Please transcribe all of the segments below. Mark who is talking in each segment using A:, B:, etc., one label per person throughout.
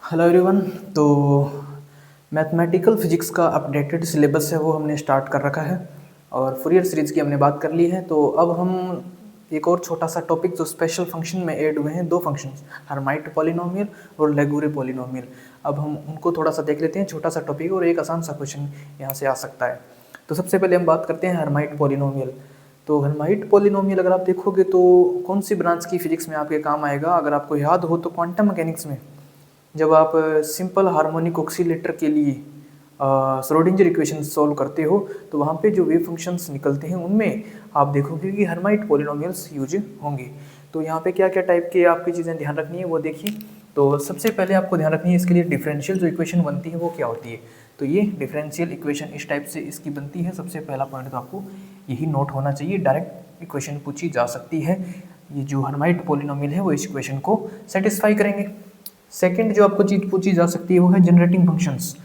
A: Hello everyone. तो mathematical physics का updated syllabus है वो हमने स्टार्ट कर रखा है और फूरियर सीरीज़ की हमने बात कर ली है। तो अब हम एक और छोटा सा टॉपिक जो स्पेशल फंक्शन में ऐड हुए हैं, दो फंक्शंस, हर्माइट पॉलिनोमियल और लेगुरे पॉलिनोमियल। अब हम उनको थोड़ा सा देख लेते हैं, छोटा सा टॉपिक और एक आसान सा क्वेश्चन यहाँ से आ सकता है। तो सबसे पहले हम बात करते हैं हर्माइट पॉलिनोमियल। तो हर्माइट पॉलिनोमियल अगर आप देखोगे तो कौन सी ब्रांच की फिजिक्स में आपके काम आएगा, अगर आपको याद हो तो क्वांटम मैकेनिक्स में जब आप सिंपल हार्मोनिक ऑक्सीलेटर के लिए श्रोडिंगर इक्वेशन सॉल्व करते हो तो वहाँ पे जो वेव फंक्शंस निकलते हैं उनमें आप देखोगे कि हर्माइट पॉलिनोमियल्स यूज होंगे। तो यहाँ पे क्या क्या टाइप के आपकी चीज़ें ध्यान रखनी है वो देखिए। तो सबसे पहले आपको ध्यान रखनी है इसके लिए डिफरेंशियल जो इक्वेशन बनती है वो क्या होती है। तो ये डिफरेंशियल इक्वेशन इस टाइप से इसकी बनती है। सबसे पहला पॉइंट तो आपको यही नोट होना चाहिए, डायरेक्ट इक्वेशन पूछी जा सकती है। ये जो हर्माइट पॉलिनोमियल है वो इस इक्वेशन को सेटिस्फाई करेंगे। सेकंड जो आपको चीज़ पूछी जा सकती है वो है जनरेटिंग फंक्शंस।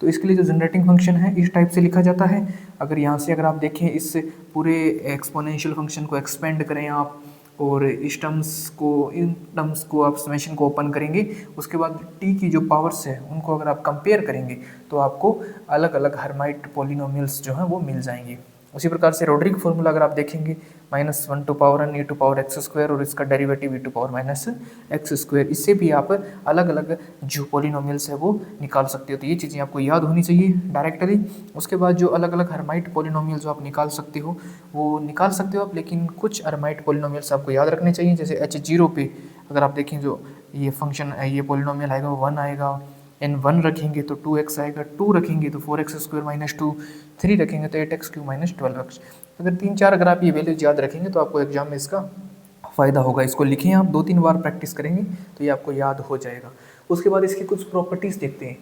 A: तो इसके लिए जो जनरेटिंग फंक्शन है इस टाइप से लिखा जाता है। अगर यहाँ से अगर आप देखें इस पूरे एक्सपोनेंशियल फंक्शन को एक्सपेंड करें आप और इस इन टर्म्स को आप समेशन को ओपन करेंगे, उसके बाद टी की जो पावर्स है उनको अगर आप कंपेयर करेंगे तो आपको अलग अलग हर्माइट पॉलिनोमियल्स जो हैं वो मिल जाएंगे। उसी प्रकार से रोड्रिक फॉर्मूला अगर आप देखेंगे -1 to power n e to power x square और इसका derivative e to power -x square, इससे भी आप अलग अलग जो पॉलिनोमियल्स है वो निकाल सकते हो। तो ये चीज़ें आपको याद होनी चाहिए डायरेक्टली। उसके बाद जो अलग अलग हर्माइट पॉलिनोमियल जो आप निकाल सकते हो वो निकाल सकते हो आप, लेकिन कुछ हर्माइट पॉलिनोमियल्स आपको याद रखने चाहिए। जैसे h0 पे अगर आप देखें जो ये फंक्शन ये पॉलिनोमियल आएगा वो 1 आएगा, n1 रखेंगे तो 2x आएगा, 2 रखेंगे तो 4x स्क्वायर -2, 3 रखेंगे तो 8x क्यूब -12x। अगर 3-4 अगर आप ये वैल्यूज याद रखेंगे तो आपको एग्जाम में इसका फ़ायदा होगा। इसको लिखें आप 2-3 बार प्रैक्टिस करेंगे तो ये आपको याद हो जाएगा। उसके बाद इसकी कुछ प्रॉपर्टीज़ देखते हैं।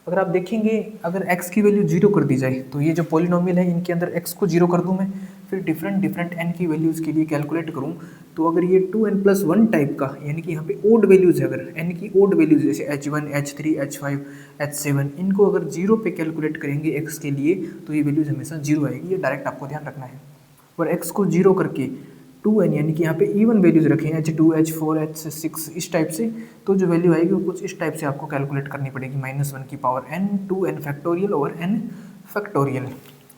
A: अगर आप देखेंगे अगर x की वैल्यू 0 कर दी जाए तो ये जो पॉलिनोमियल है इनके अंदर x को 0 कर दूं मैं, फिर डिफरेंट n की वैल्यूज़ के लिए कैलकुलेट करूं तो अगर ये 2n+1 टाइप का, यानी कि यहाँ पे ओड वैल्यूज़ है, अगर n की ओड वैल्यूज़ जैसे h1 h3 h5 h7 इनको अगर 0 पे कैलकुलेट करेंगे x के लिए तो ये वैल्यूज़ हमेशा 0 आएगी। ये डायरेक्ट आपको ध्यान रखना है। और x को 0 करके 2n यानी कि यहाँ पे इवन वैल्यूज रखें h2 h4 h6 इस टाइप से, तो जो वैल्यू आएगी वो कुछ इस टाइप से आपको कैलकुलेट करनी पड़ेगी -1 की पावर n 2n फैक्टोरियल और n फैक्टोरियल।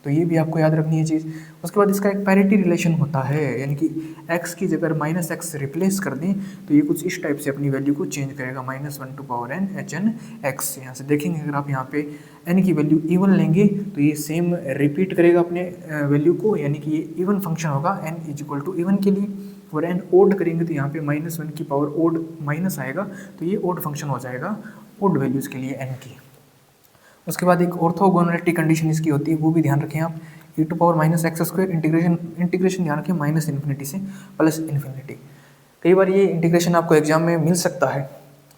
A: तो ये भी आपको याद रखनी है चीज़। उसके बाद इसका एक पैरिटी रिलेशन होता है, यानी कि x की जगह -x रिप्लेस कर दें तो ये कुछ इस टाइप से अपनी वैल्यू को चेंज करेगा -1 to power n hn x। यहाँ से देखेंगे अगर आप यहाँ पे n की वैल्यू इवन लेंगे तो ये सेम रिपीट करेगा अपने वैल्यू को, यानी कि ये इवन फंक्शन होगा n = इवन के लिए। और n ओड करेंगे तो यहाँ पे -1 की पावर ओड माइनस आएगा तो ये ओड फंक्शन हो जाएगा ओड वैल्यूज़ के लिए n की। उसके बाद एक ऑर्थोगोनलिटी कंडीशन इसकी होती है, वो भी ध्यान रखें आप। e to power -x square integration ध्यान रखें -इन्फिनिटी से +इन्फिनिटी। कई बार ये इंटीग्रेशन आपको एग्जाम में मिल सकता है,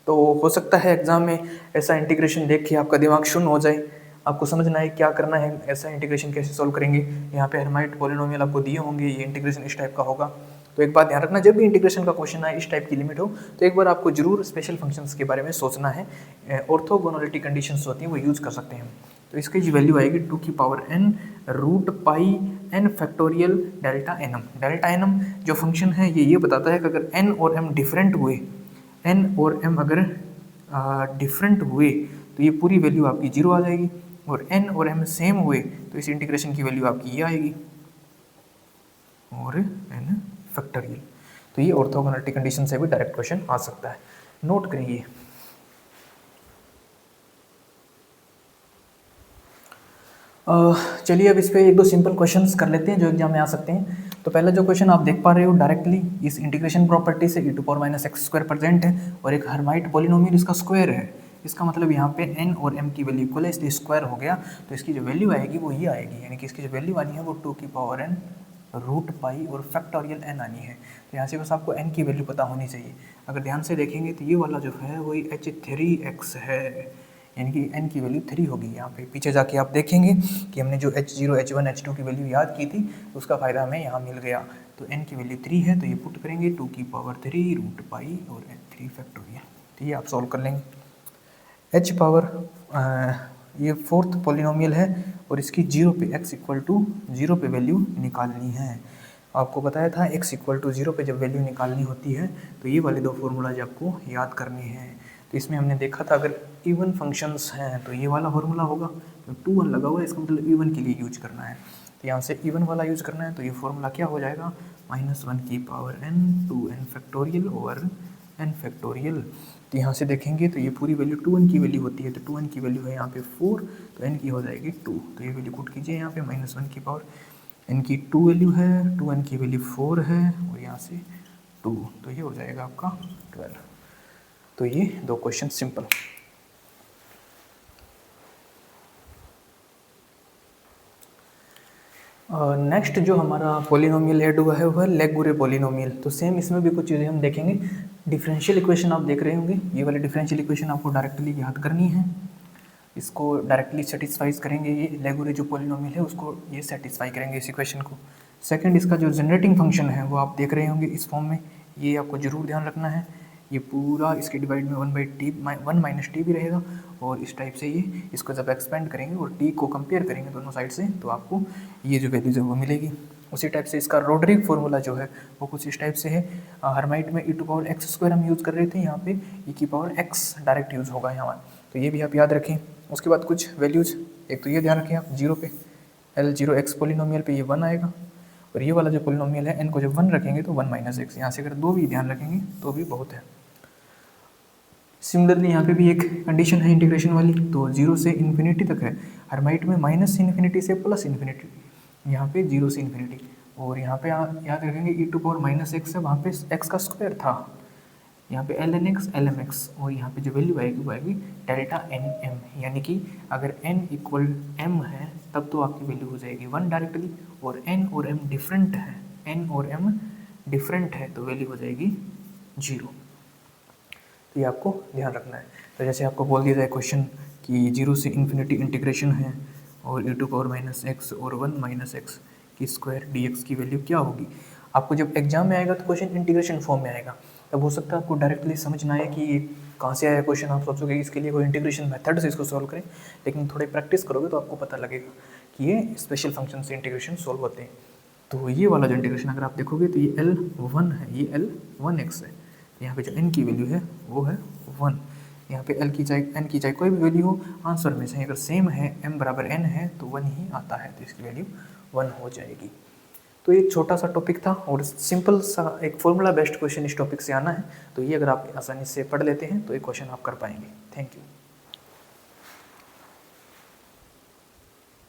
A: तो हो सकता है एग्जाम में ऐसा इंटीग्रेशन देख के आपका दिमाग शून्य हो जाए, आपको समझना है क्या करना है, ऐसा इंटीग्रेशन कैसे सॉल्व करेंगे। यहाँ पे हर्माइट पॉलिनोमियल आपको दिए होंगे, ये इंटीग्रेशन इस टाइप का होगा। तो एक बात ध्यान रखना, जब भी इंटीग्रेशन का क्वेश्चन आए इस टाइप की लिमिट हो तो एक बार आपको जरूर स्पेशल फंक्शंस के बारे में सोचना है। ऑर्थोगोनलिटी कंडीशंस होती हैं वो यूज़ कर सकते हैं। तो इसकी जो वैल्यू आएगी 2 की power n √π n factorial delta nm। Delta nm जो फंक्शन है ये बताता है कि अगर n और m डिफरेंट हुए, n और m अगर डिफरेंट हुए तो ये पूरी वैल्यू आपकी 0 आ जाएगी, और n और m सेम हुए तो इस इंटीग्रेशन की वैल्यू आपकी ये आएगी और n फैक्टोरियल। तो ये ऑर्थोगोनलिटी कंडीशन से भी डायरेक्ट क्वेश्चन आ सकता है, नोट करिए। चलिए अब इस पे एक दो सिंपल क्वेश्चंस कर लेते हैं जो एग्जाम में आ सकते हैं। तो पहला जो क्वेश्चन आप देख पा रहे हो डायरेक्टली इस इंटीग्रेशन प्रॉपर्टी से e to power -x square present है और एक हर्माइट पॉलिनोमियल इसका स्क्वायर है। इसका मतलब यहाँ पे n और m की वैल्यू इक्वल है इसलिए स्क्वायर हो गया, तो इसकी जो वैल्यू आएगी वो ये आएगी, यानी कि इसकी जो वैल्यू आनी है वो 2 की पावर n √π और फैक्टोरियल n आनी है। तो यहाँ से बस आपको n की वैल्यू पता होनी चाहिए। अगर ध्यान से देखेंगे तो ये वाला जो है वही h3x है, यानी कि n की वैल्यू 3 होगी। यहाँ पे पीछे जाके आप देखेंगे कि हमने जो h0 h1 h2 की वैल्यू याद की थी उसका फ़ायदा हमें यहाँ मिल गया। तो n की वैल्यू 3 है तो ये पुट करेंगे 2 की पावर 3 √π और 3 फैक्टोरियल। तो ये आप सॉल्व कर लेंगे। h पावर ये फोर्थ पॉलिनोमियल है और इसकी 0 पे x = 0 पे वैल्यू निकालनी है। आपको बताया था x = 0 पे जब वैल्यू निकालनी होती है तो ये वाले दो फॉर्मूलाज आपको याद करने हैं। तो इसमें हमने देखा था अगर इवन फंक्शंस हैं तो ये वाला फॉर्मूला होगा, तो 2 1 लगा हुआ है इसका मतलब इवन के लिए यूज करना है, तो यहाँ से इवन वाला यूज करना है, तो ये फॉर्मूला क्या हो जाएगा -1 की power n 2n factorial over n factorial. तो यहाँ से देखेंगे तो ये पूरी वैल्यू 2n की वैल्यू होती है, तो 2n की वैल्यू है यहाँ पे 4, तो n की हो जाएगी 2, तो ये वैल्यू पुट कीजिए यहाँ पे -1 की पावर n की 2 वैल्यू है, 2n की वैल्यू 4 है और यहाँ से 2, तो ये हो जाएगा आपका 12। तो ये 2 क्वेश्चन सिंपल। नेक्स्ट जो हमारा पॉलिनोमियल ऐड हुआ है वह लेगुरे पॉलिनोमियल। तो सेम इसमें भी कुछ चीज़ें हम देखेंगे। डिफरेंशियल इक्वेशन आप देख रहे होंगे, ये वाले डिफरेंशियल इक्वेशन आपको डायरेक्टली याद करनी है, इसको डायरेक्टली सेटिस्फाइज करेंगे, ये लेगुरे जो पॉलिनोमियल है उसको ये सेटिस्फाई करेंगे इस इक्वेशन को। सेकंड इसका जो जनरेटिंग फंक्शन है वो आप देख रहे होंगे इस फॉर्म में, ये आपको जरूर ध्यान रखना है, ये पूरा इसके डिवाइड में 1 माइनस टी भी रहेगा, और इस टाइप से ये इसको जब एक्सपेंड करेंगे और टी को कंपेयर करेंगे दोनों साइड से तो आपको ये जो वैल्यूज है वो मिलेगी। उसी टाइप से इसका रोड्रिक फार्मूला जो है वो कुछ इस टाइप से है। हरमाइट में e⁻x² हम यूज़ कर रहे थे, यहाँ पे e⁻x डायरेक्ट यूज़ होगा यहाँ, तो ये भी आप याद रखें। उसके बाद कुछ वैल्यूज़, एक तो ये ध्यान रखें आप 0 पे L0x पोलिनोमियल पे ये 1 आएगा, और ये वाला जो पोलिनोमियल है n को जब 1 रखेंगे तो 1 - x, यहाँ से अगर 2 भी ध्यान रखेंगे तो भी बहुत है। सिमिलरली यहाँ पे भी एक कंडीशन है इंटीग्रेशन वाली, तो 0 से इन्फिनिटी तक है, हरमाइट में -∞ से +∞, यहाँ पे 0 से इन्फिनिटी, और यहाँ पे याद रखेंगे e⁻x है, वहाँ पे x का स्क्वायर था, यहाँ पे ln x lm(x), और यहाँ पे जो वैल्यू आएगी वो आएगी डेल्टा nm, यानी कि अगर n = m है तब तो आपकी वैल्यू हो जाएगी 1 डायरेक्टली, और n और m डिफरेंट है, n और m डिफरेंट है तो वैल्यू हो जाएगी 0। तो ये आपको ध्यान रखना है। तो जैसे आपको बोल दिया जाए क्वेश्चन कि 0 से इन्फिनिटी इंटीग्रेशन है और e⁻x और 1 - x की स्क्वायर dx की वैल्यू क्या होगी, आपको जब एग्जाम में आएगा तो क्वेश्चन इंटीग्रेशन फॉर्म में आएगा, तब हो सकता है आपको डायरेक्टली समझ ना आए कि ये कहाँ से आया क्वेश्चन, आप सोचोगे इसके लिए कोई इंटीग्रेशन मेथड से इसको सॉल्व करें, लेकिन थोड़ी प्रैक्टिस करोगे तो आपको पता लगेगा कि ये स्पेशल फंक्शन से इंटीग्रेशन सॉल्व होते हैं। तो ये वाला जो इंटीग्रेशन अगर आप देखोगे तो ये L1 है, ये L1x है, यहाँ पे जो n की वैल्यू है वो है 1, यहाँ पे n की चाहे कोई भी वैल्यू हो, आंसर में से अगर सेम है m = n है तो 1 ही आता है, तो इसकी वैल्यू 1 हो जाएगी। तो एक छोटा सा टॉपिक था और सिंपल सा एक फॉर्मूला बेस्ड क्वेश्चन इस टॉपिक से आना है, तो ये अगर आप आसानी से पढ़ लेते हैं तो एक क्वेश्चन आप कर पाएंगे। Thank you.